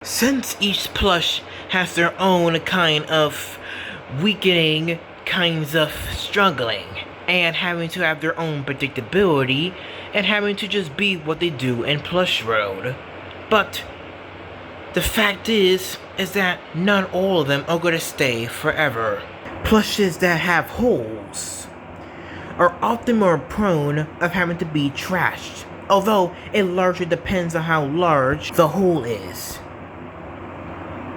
Since each plush has their own kind of weakening, kinds of struggling, and having to have their own predictability, and having to just be what they do in Plush Road. But the fact is that not all of them are going to stay forever. Plushes that have holes are often more prone of having to be trashed, although it largely depends on how large the hole is.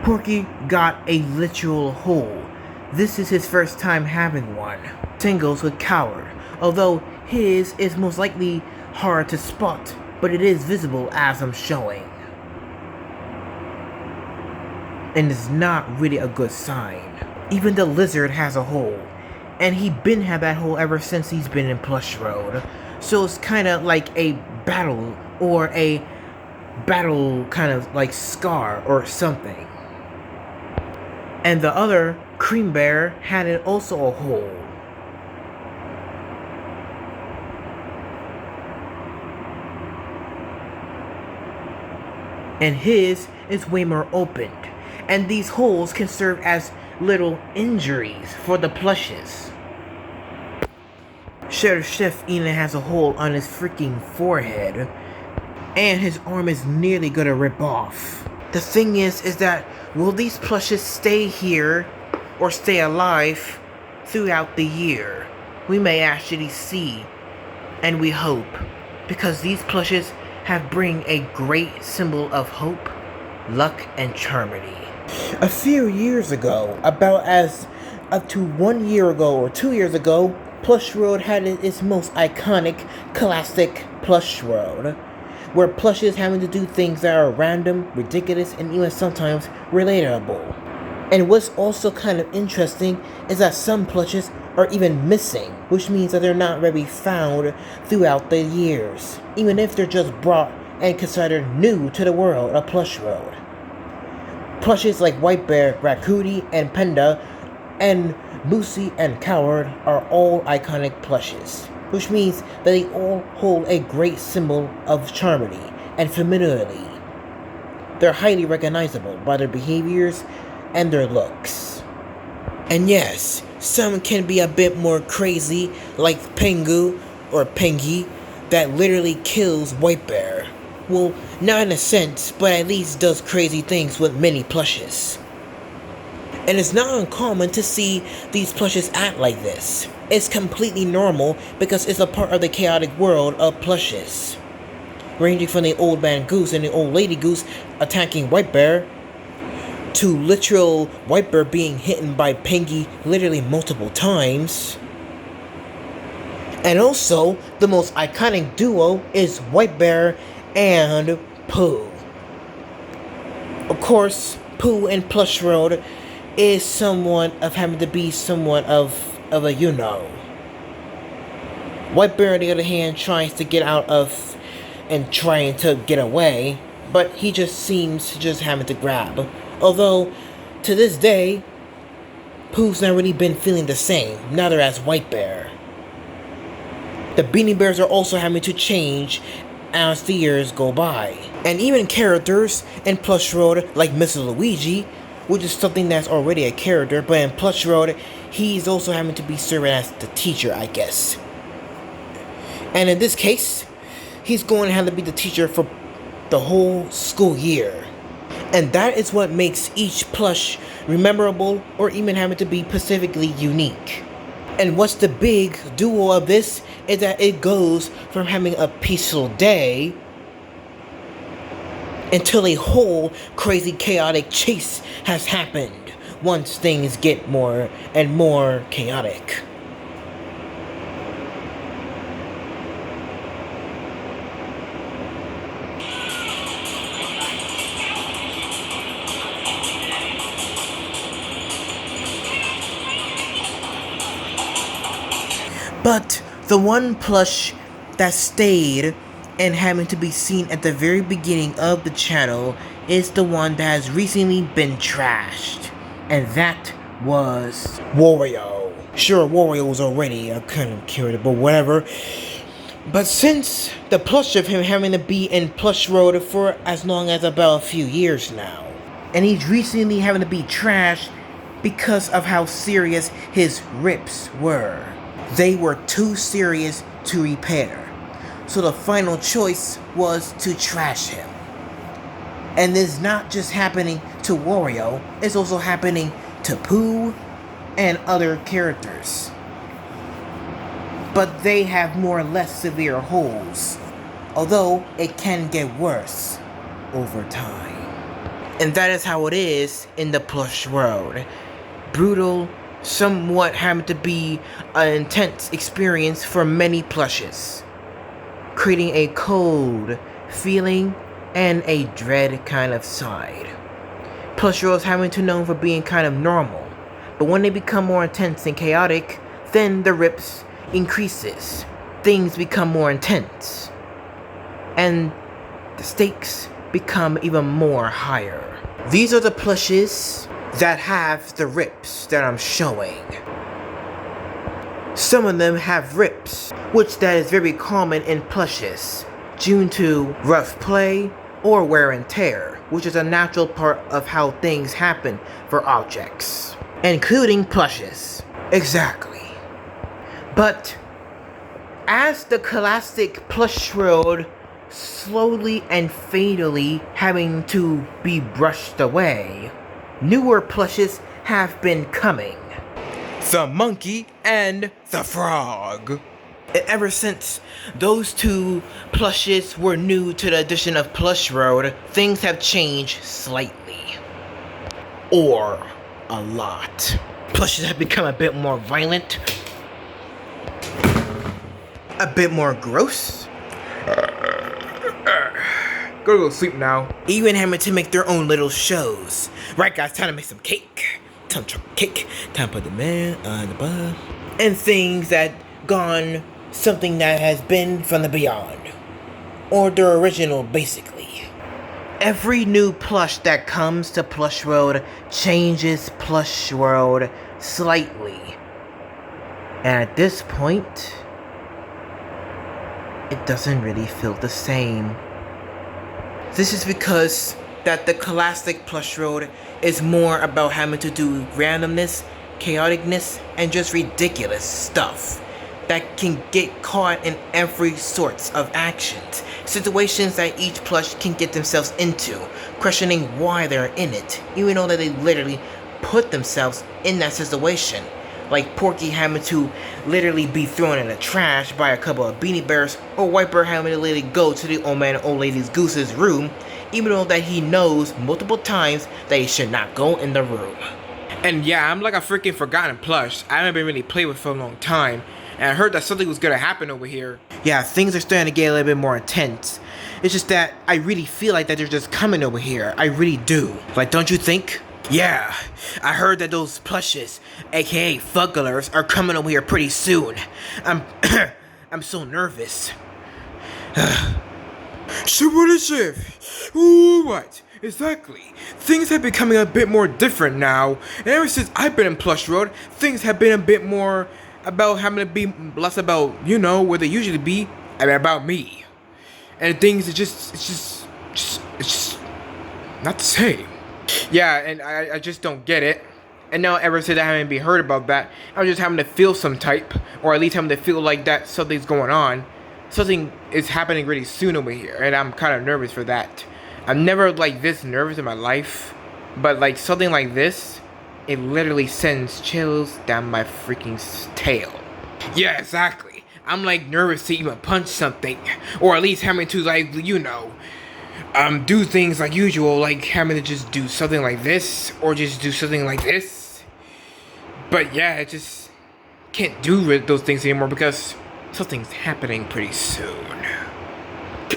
Porky got a literal hole. This is his first time having one. Singles with Coward, although his is most likely hard to spot, but it is visible as I'm showing. And it's not really a good sign. Even the lizard has a hole, and he been had that hole ever since he's been in Plush Road. So it's kinda like a battle, or a battle kind of like scar or something. And the other, Cream Bear, had it also a hole. And his is way more opened. And these holes can serve as little injuries for the plushes. Sheriff Chef even has a hole on his freaking forehead. And his arm is nearly gonna rip off. The thing is that will these plushes stay here or stay alive throughout the year? We may actually see, and we hope, because these plushes have bring a great symbol of hope, luck, and charmony. A few years ago, about as up to 1 year ago or 2 years ago, Plush Road had its most iconic, classic Plush Road, where plushes having to do things that are random, ridiculous, and even sometimes relatable. And what's also kind of interesting is that some plushes are even missing, which means that they're not really found throughout the years, even if they're just brought and considered new to the world of Plush Road. Plushes like White Bear, Rakudi, and Panda, and Boosie and Coward are all iconic plushes, which means that they all hold a great symbol of charmony and familiarity. They're highly recognizable by their behaviors and their looks. And yes, some can be a bit more crazy, like Pengu or Pengi, that literally kills White Bear. Well, not in a sense, but at least does crazy things with many plushes. And it's not uncommon to see these plushes act like this. It's completely normal because it's a part of the chaotic world of plushes. Ranging from the old man goose and the old lady goose attacking White Bear, to literal White Bear being hit by Pengi literally multiple times. And also, the most iconic duo is White Bear and Pooh. Of course, Pooh in Plush Road is somewhat of having to be somewhat of a you-know. White Bear, on the other hand, tries to get out of and trying to get away, but he just seems to just having to grab. Although, to this day, Pooh's not really been feeling the same, neither has White Bear. The Beanie Bears are also having to change as the years go by. And even characters in Plush Road, like Mr. Luigi, which is something that's already a character, but in Plush Road, he's also having to be serving as the teacher, I guess. And in this case, he's going to have to be the teacher for the whole school year. And that is what makes each plush memorable, or even having to be specifically unique. And what's the big duo of this is that it goes from having a peaceful day until a whole crazy chaotic chase has happened once things get more and more chaotic. But the one plush that stayed and having to be seen at the very beginning of the channel is the one that has recently been trashed. And that was Wario. Sure, Wario was already a kind of character, but whatever. But since the plush of him having to be in Plush Road for as long as about a few years now, And he's recently having to be trashed because of how serious his rips were. They were too serious to repair. So the final choice was to trash him. And this is not just happening to Wario, it's also happening to Pooh and other characters. But they have more or less severe holes, although it can get worse over time. And that is how it is in the Plush world. Brutal, somewhat having to be an intense experience for many plushes, creating a cold feeling and a dread kind of side. Plush worlds having to known for being kind of normal, but when they become more intense and chaotic, then the rips increases, things become more intense, and the stakes become even more higher. These are the plushes that have the rips that I'm showing. Some of them have rips, which that is very common in plushes, due to rough play or wear and tear, which is a natural part of how things happen for objects, including plushes. Exactly. But as the classic plush world slowly and fatally having to be brushed away, newer plushes have been coming. The monkey and the frog. And ever since those two plushes were new to the addition of Plush World, things have changed slightly. Or a lot. Plushes have become a bit more violent, a bit more gross. Go to sleep now. Even having to make their own little shows. Right, guys, time to make some cake. Time to cake. Time to put the man on the bun. And things that gone something that has been from the beyond. Or the original, basically. Every new plush that comes to Plush World changes Plush World slightly. And at this point, it doesn't really feel the same. This is because that the classic Plush World is more about having to do randomness, chaoticness, and just ridiculous stuff that can get caught in every sorts of actions, situations that each plush can get themselves into, questioning why they're in it, even though that they literally put themselves in that situation. Like Porky having to literally be thrown in the trash by a couple of Beanie Bears, or Wiper having to literally go to the old man and old lady's goose's room, even though that he knows multiple times that he should not go in the room. And yeah, I'm like a freaking forgotten plush. I haven't been really played with for a long time, and I heard that something was gonna happen over here. Yeah, things are starting to get a little bit more intense. It's just that I really feel like that they're just coming over here. I really do. Like, don't you think? Yeah, I heard that those plushes, aka Fugglers, are coming over here pretty soon. I'm so nervous. So what is it? Ooh, what? Exactly. Things have been becoming a bit more different now. And ever since I've been in Plush Road, things have been a bit more about having to be less about, you know, where they usually be, and about me. And things are it's just not the same. Yeah, and I just don't get it. And now ever since I haven't been heard about that, I'm just having to feel some type, or at least having to feel like that something's going on. Something is happening really soon over here, and I'm kind of nervous for that. I'm never like this nervous in my life, but like something like this, it literally sends chills down my freaking tail. Yeah, exactly. I'm like nervous to even punch something, or at least having to like, you know, do things like usual, like having to just do something like this, or just do something like this. But yeah, I just can't do those things anymore because something's happening pretty soon.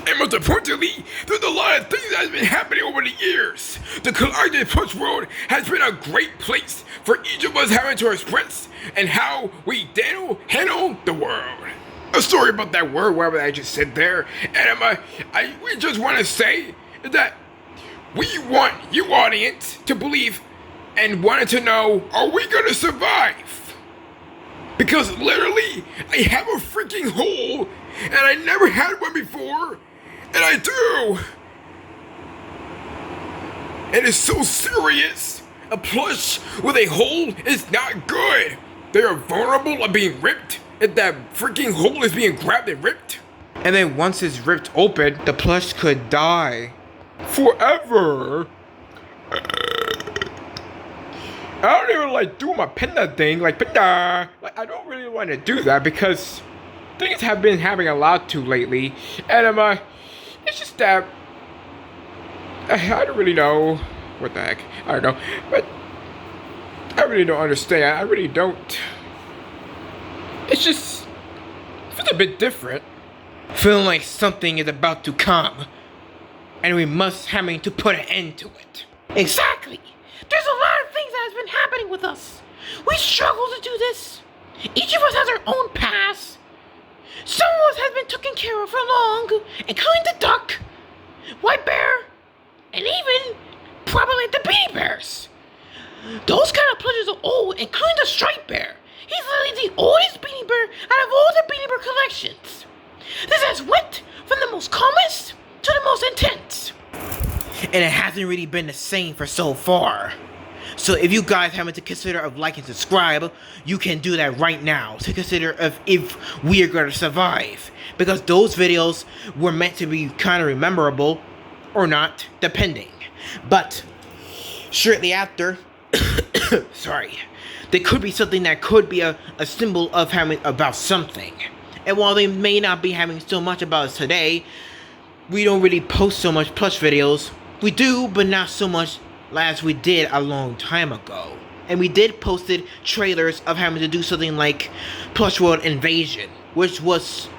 And most importantly, there's a lot of things that have been happening over the years. The Collider Plush World has been a great place for each of us having to express and how we handle the world. A story about that word, whatever I just said there, and we just want to say that we want you audience to believe and wanted to know, are we gonna survive? Because literally, I have a freaking hole, and I never had one before, and I do. and it's so serious. A plush with a hole is not good. They are vulnerable of being ripped if that freaking hole is being grabbed and ripped. And then once it's ripped open, the plush could die. Forever. I don't even like do my panda thing, like panda. Like I don't really want to do that because things have been happening a lot too lately, and it's just that I don't really know what the heck. I don't know, but I really don't understand. I really don't. It's just it feels a bit different. Feeling like something is about to come, and we must having to put an end to it. Exactly. There's a lot of things that has been happening with us. We struggle to do this. Each of us has our own past. Some of us has been taken care of for long, including the duck, white bear, and even probably the beanie bears. Those kind of plushes are old, including the striped bear. He's literally the oldest beanie bear out of all the beanie bear collections. This has went from the most calmest to the most intense. And it hasn't really been the same for so far. So if you guys haven't to consider of like and subscribe, you can do that right now to consider of if we are going to survive. Because those videos were meant to be kind of memorable or not, depending. But shortly after, sorry, there could be something that could be a symbol of having about something. And while they may not be having so much about us today, we don't really post so much plush videos. We do, but not so much as we did a long time ago. And we did posted trailers of having to do something like Plush World Invasion, which was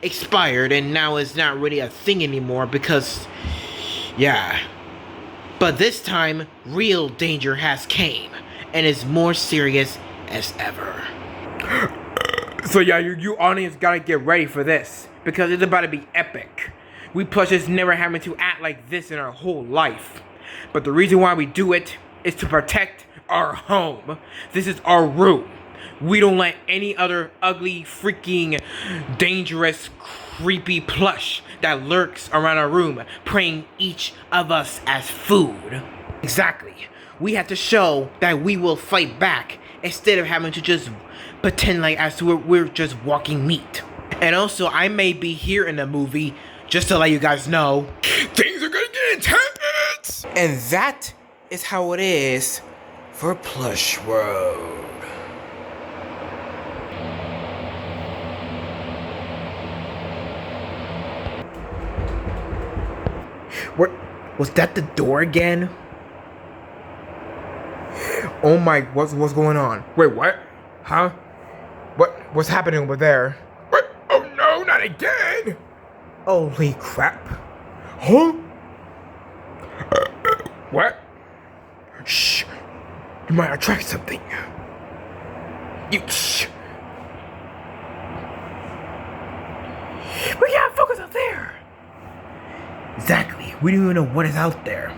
expired and now is not really a thing anymore because, yeah. But this time, real danger has came and is more serious as ever. So yeah, you audience gotta get ready for this because it's about to be epic. We plushes never having to act like this in our whole life. But the reason why we do it is to protect our home. This is our room. We don't let any other ugly, freaking, dangerous, creepy plush that lurks around our room preying each of us as food. Exactly. We have to show that we will fight back instead of having to just pretend like as we're just walking meat. And also, I may be here in the movie just to let you guys know Things are gonna get intense! And that is how it is for Plush World. What was that, the door again? Oh my, what's going on? Wait, what? Huh? What's happening over there? What? Oh no, not again! Holy crap. Huh? What? Shh. You might attract something. You shh. We gotta focus up there. Exactly. We don't even know what is out there.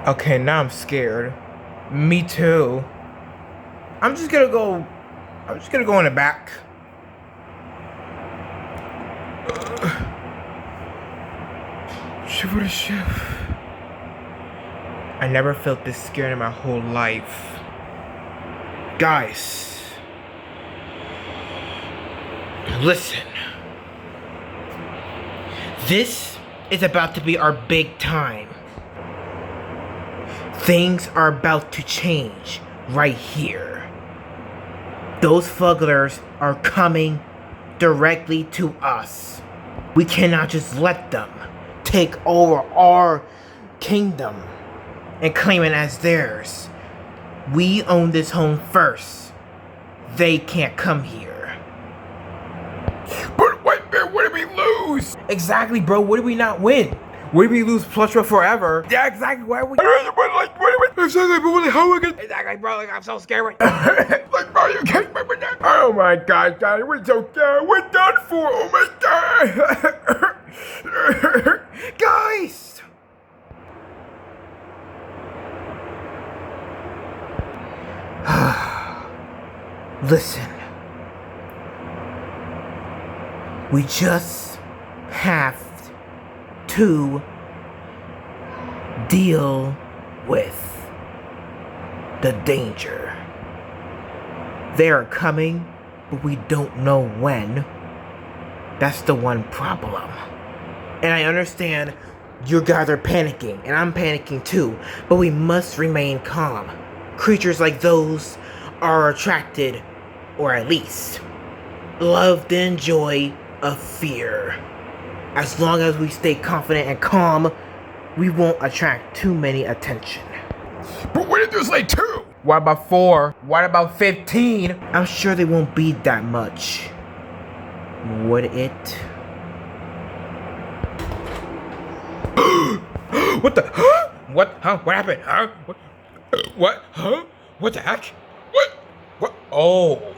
Okay, now I'm scared. Me too. I'm just gonna go in the back. Shiver to shift. I never felt this scared in my whole life. Guys, listen. This is about to be our big time. Things are about to change right here. Those fugglers are coming directly to us. We cannot just let them take over our kingdom and claim it as theirs. We own this home first. They can't come here. But White Bear, what did we lose? Exactly, bro. What did we not win? What did we lose Plush World forever? Yeah, exactly. Why are we? I'm so scared. Exactly, bro. Like, I'm so scared right Like, bro, Oh, you catch my banana. Oh my God, guys, we're so done. We're done for. Oh my God. Guys! Listen. We just have to deal with the danger. They are coming, but we don't know when. That's the one problem. And I understand you guys are panicking, and I'm panicking too, but we must remain calm. Creatures like those are attracted, or at least love the enjoy of fear. As long as we stay confident and calm, we won't attract too many attention. But what if there's like 2? What about 4? What about 15? I'm sure they won't be that much. Would it? What the? Huh? What? Huh? What happened? Huh? What? Huh? What the heck? What? What? Oh.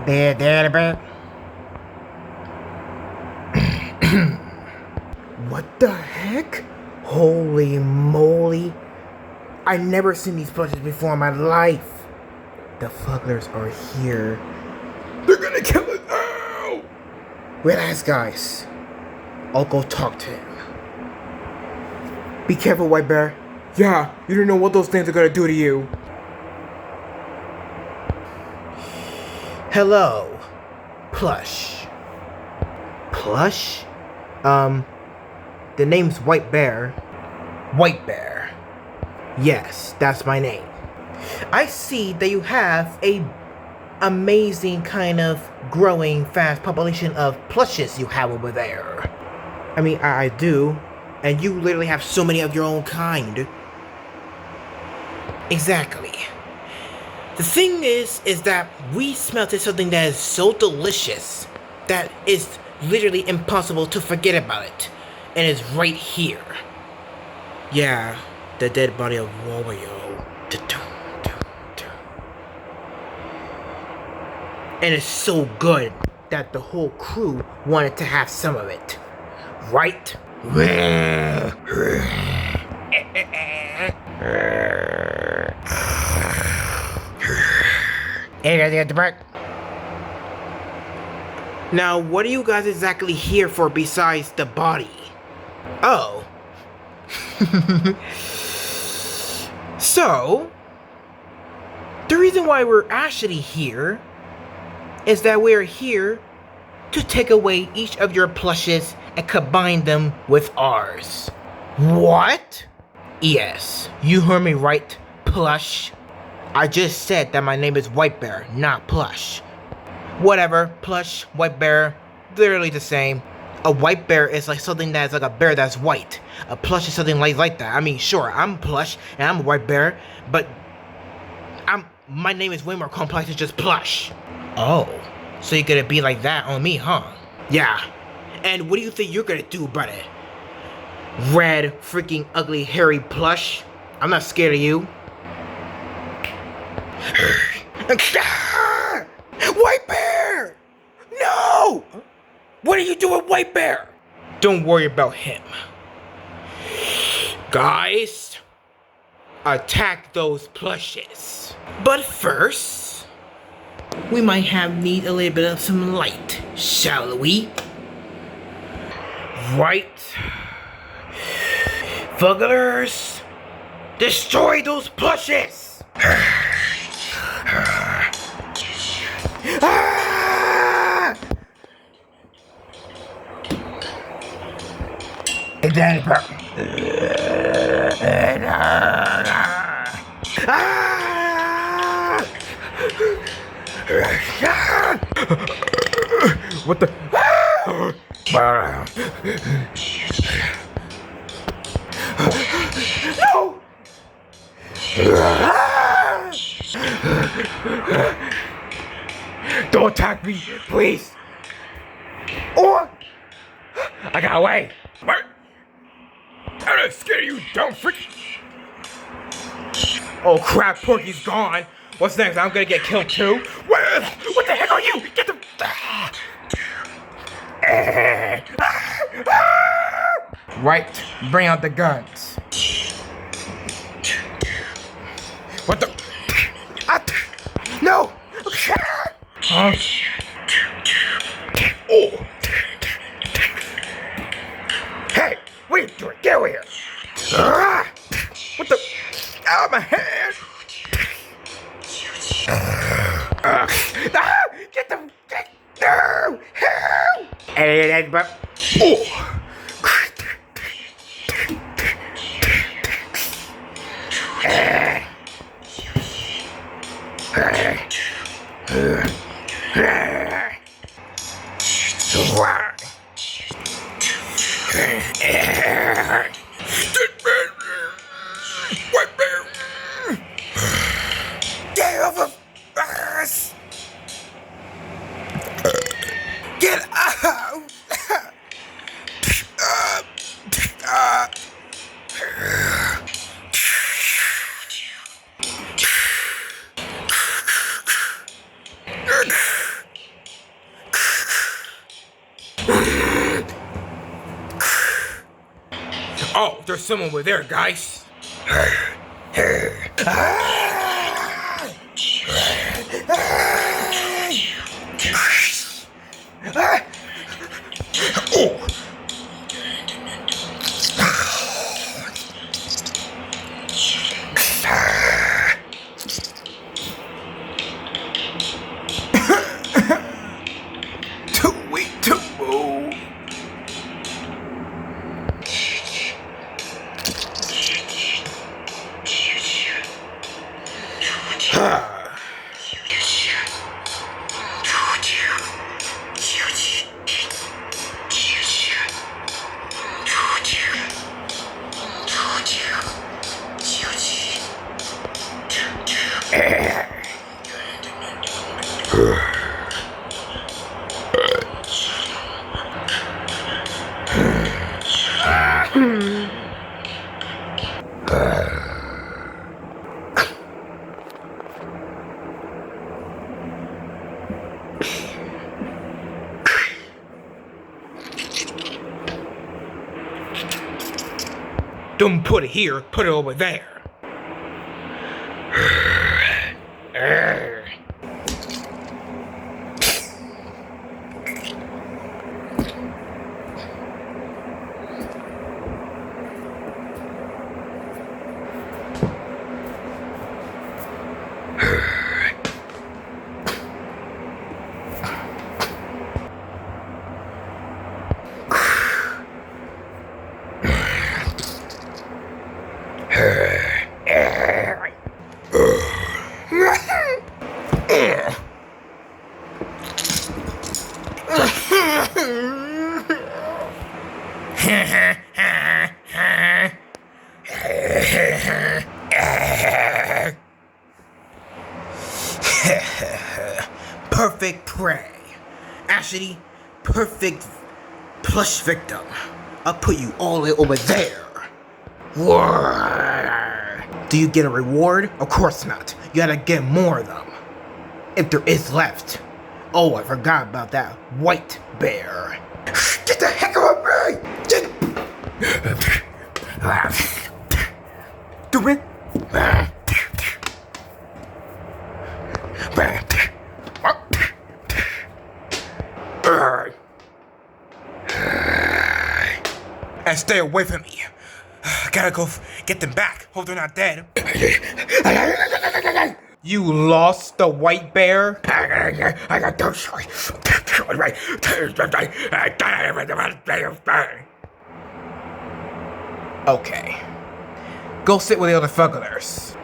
Bear. What the heck? Holy moly. I've never seen these plushes before in my life. The Fugglers are here. They're gonna kill us. Ow! Relax, guys. I'll go talk to him. Be careful, White Bear. Yeah, you don't know what those things are gonna do to you. Hello, Plush. Plush? The name's White Bear. White Bear. Yes, that's my name. I see that you have a amazing kind of growing fast population of plushes you have over there. I mean, I do. And you literally have so many of your own kind. Exactly. The thing is that we smelled something that is so delicious that is literally impossible to forget about it. And it's right here. Yeah, the dead body of Wario. And it's so good that the whole crew wanted to have some of it. Right? Anything at the back? Now, what are you guys exactly here for besides the body? Oh. So, the reason why we're actually here is that we're here to take away each of your plushes and combine them with ours. What? Yes, you heard me right, Plush. I just said that my name is White Bear, not Plush. Whatever, Plush, White Bear, literally the same. A white bear is like something that's like a bear that's white. A plush is something like that. I mean, sure, I'm Plush and I'm a white bear, but my name is way more complex than just Plush. Oh, so you're gonna be like that on me, huh? Yeah. And what do you think you're gonna do about it? Red, freaking ugly, hairy Plush? I'm not scared of you. White Bear! No! What are you doing, White Bear? Don't worry about him. Guys, attack those plushes. But first, we might need a little bit of some light, shall we? Right. Fugglers, destroy those plushes! What the? No! Don't attack me, please. Or I got away. What? I'm not scared of you, dumb freak. Oh crap, Porky's gone. What's next? I'm gonna get killed too? What the heck are you? Get the... Right, bring out the guns. What the... No! Huh? Oh! Hey, what are you doing? Get over here! What the... Out of my hand! Get the... No! Help! Oh! Get over us! Get out! Oh, there's someone over there, guys. Oh. Too weak to move. Don't put it here, put it over there. Perfect prey. Actually, perfect plush victim. I'll put you all the way over there. Do you get a reward? Of course not. You gotta get more of them. If there is left. Oh, I forgot about that white bear. Get the heck out of me! Do it! And stay away from me. I gotta go get them back. Hope they're not dead. You lost the white bear? I got those. Okay. Go sit with the other fugglers.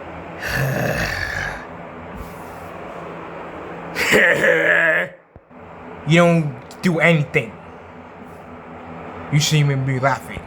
You don't do anything. You shouldn't even be laughing.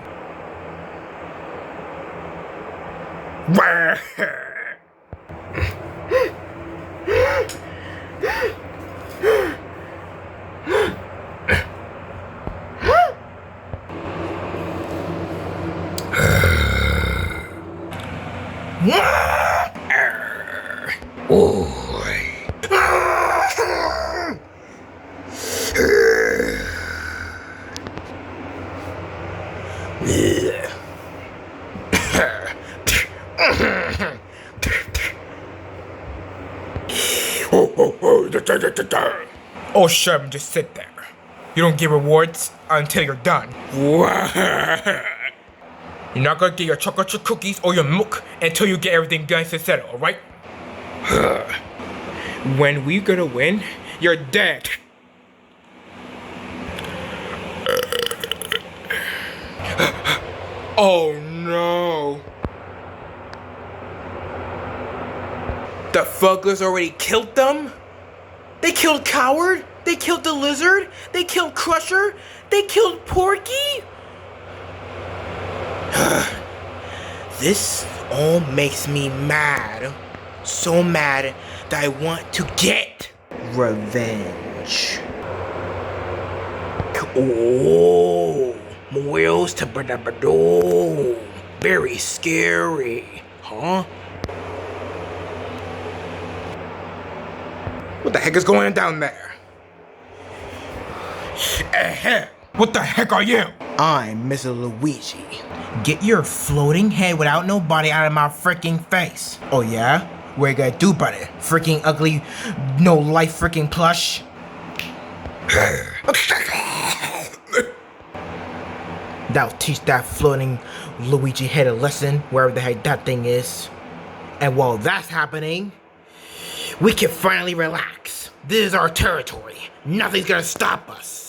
Oh, shut up and just sit there. You don't get rewards until you're done. You're not gonna get your chocolate chip cookies or your milk until you get everything nice and settled, alright? When we gonna win, you're dead. Oh no. The Fugglers already killed them? They killed Coward? They killed the Lizard? They killed Crusher? They killed Porky? This all makes me mad. So mad that I want to get revenge. Oh, wheels to badabado. Very scary, huh? What the heck is going on down there? What the heck are you? I'm Mr. Luigi. Get your floating head without no body out of my freaking face. Oh yeah? What you gonna do about it? Freaking ugly, no life freaking plush? That'll teach that floating Luigi head a lesson, wherever the heck that thing is. And while that's happening, we can finally relax. This is our territory. Nothing's gonna stop us.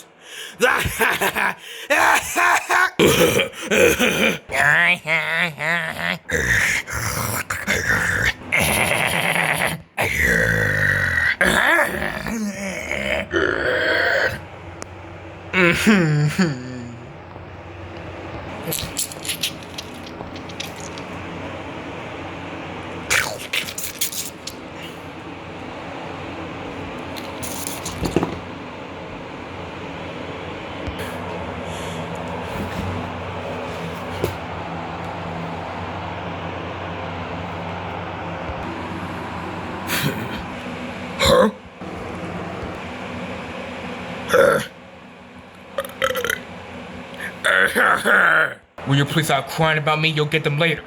Will you please stop crying about me? You'll get them later.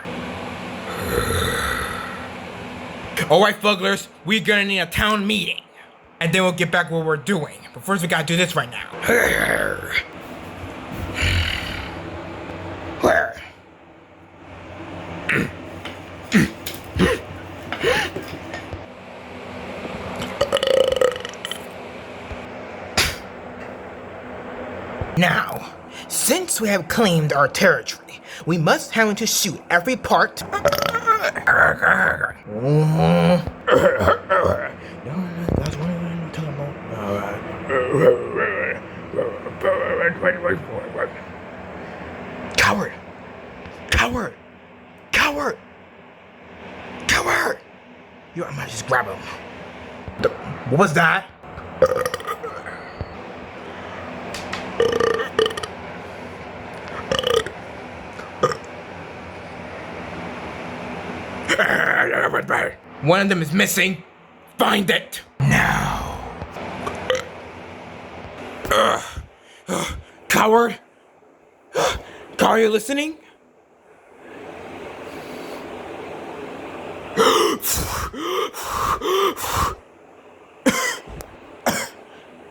Alright, Fugglers, we're gonna need a town meeting. And then we'll get back what we're doing. But first we gotta do this right now. Now, since we have claimed our territory, we must have to shoot every part. Coward! Coward! Coward! Coward! I might just grab him. What was that? One of them is missing. Find it now. Coward? Coward, are you listening?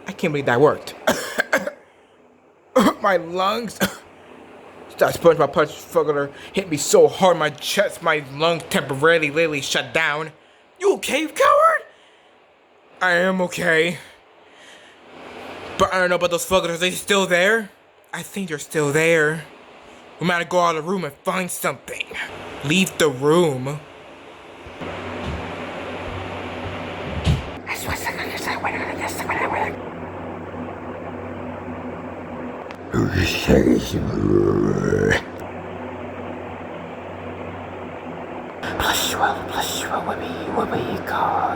I can't believe that worked. My lungs. That SpongeBob punch fucker hit me so hard my chest, my lungs temporarily lately shut down. You okay, coward? I am okay. But I don't know about those fuckers. Are they still there? I think they're still there. We might go out of the room and find something. Leave the room. Plush, whippy, caw.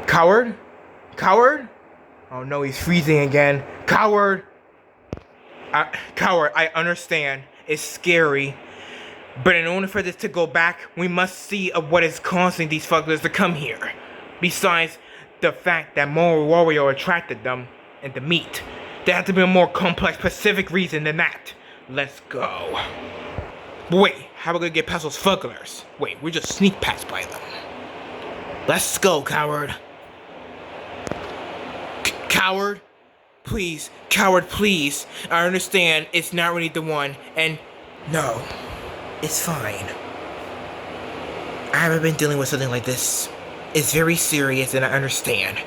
Coward? Coward? Oh no, he's freezing again. Coward! Coward, I understand. It's scary. But in order for this to go back, we must see of what is causing these fuckers to come here. Besides the fact that more Wario attracted them and the meat. There has to be a more complex, specific reason than that. Let's go. But wait, how are we gonna get past those fugglers? Wait, we just sneak past by them. Let's go, coward. Coward? Please, coward, please. I understand it's not really the one, and no, it's fine. I haven't been dealing with something like this. It's very serious, and I understand.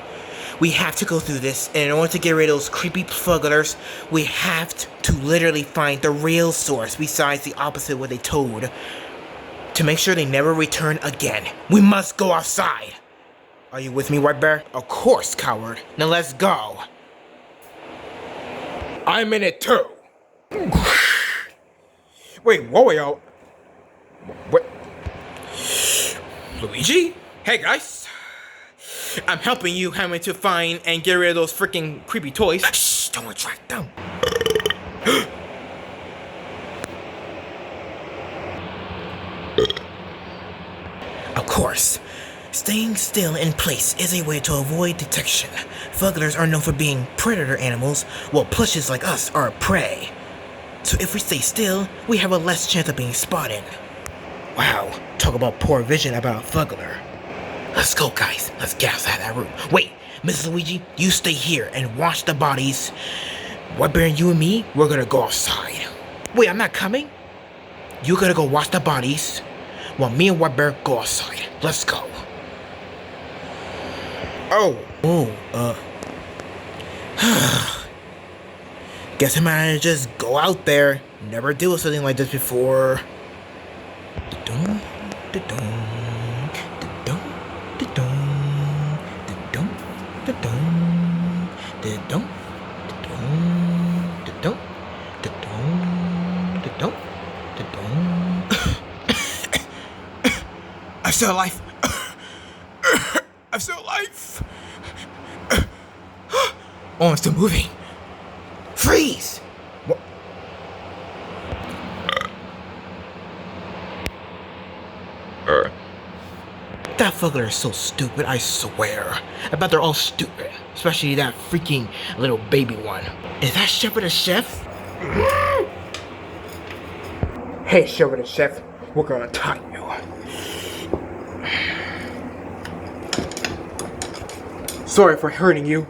We have to go through this, and in order to get rid of those creepy fugglers, we have to literally find the real source besides the opposite what they told. To make sure they never return again, we must go outside. Are you with me, White Bear? Of course, coward. Now let's go. I'm in it too. Wait, Wario. What? Luigi? Hey guys. I'm helping you having to find and get rid of those freaking creepy toys. Shh, don't attract them. Of course. Staying still in place is a way to avoid detection. Fugglers are known for being predator animals, while plushes like us are prey. So if we stay still, we have a less chance of being spotted. Wow, talk about poor vision about a fuggler. Let's go, guys. Let's get outside that room. Wait, Mrs. Luigi, you stay here and watch the bodies. White Bear, you and me, we're gonna go outside. Wait, I'm not coming? You gotta go watch the bodies, while me and White Bear go outside. Let's go. Guess I might just go out there. Never deal with something like this before. I'm still alive. I'm still alive. Oh, I'm still moving. Freeze! What? That fucker is so stupid, I swear. I bet they're all stupid. Especially that freaking little baby one. Is that Shepherd the Chef? Hey, Shepherd the Chef. We're gonna tie you. Sorry for hurting you.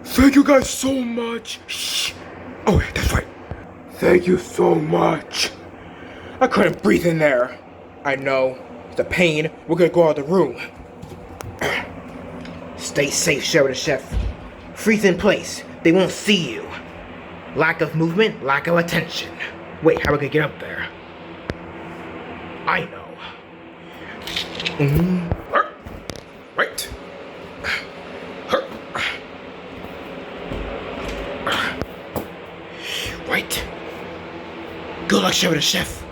Thank you guys so much. Shh. Oh, yeah, that's right. Thank you so much. I couldn't breathe in there. I know. It's a pain. We're gonna go out of the room. Stay safe, Shepherd the Chef. Freeze in place. They won't see you. Lack of movement, lack of attention. Wait, how are we gonna get up there? I know. Right. Right. Good luck, Shepherd the Chef.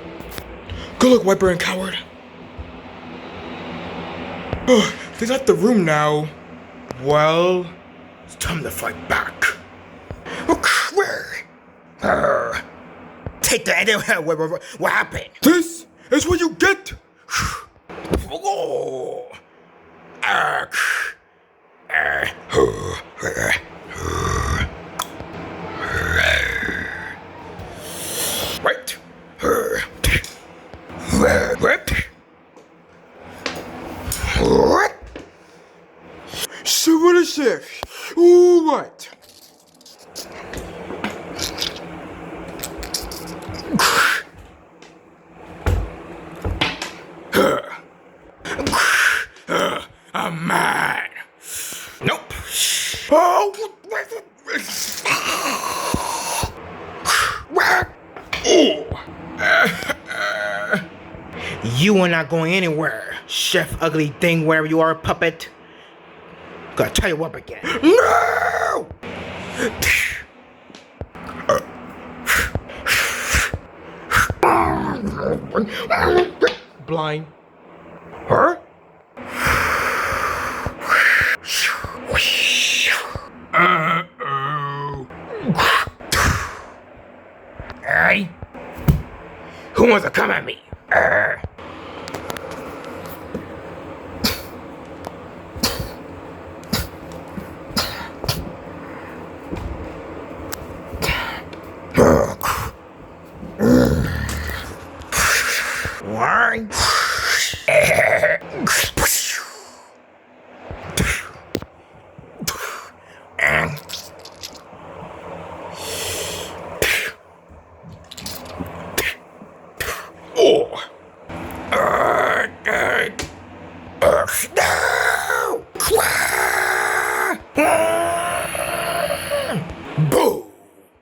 Good luck, White Bear and Coward. They left the room now. Well, it's time to fight back. Take that. What happened? This is what you get. Right. What? Shepherd the Chef. What? I'm mad. Nope. Oh. You are not going anywhere, Chef Ugly Thing, wherever you are, puppet. Gotta tie you up again. No! Blind. Huh? Uh-oh. Hey? Who wants to come at me? Why? Oh.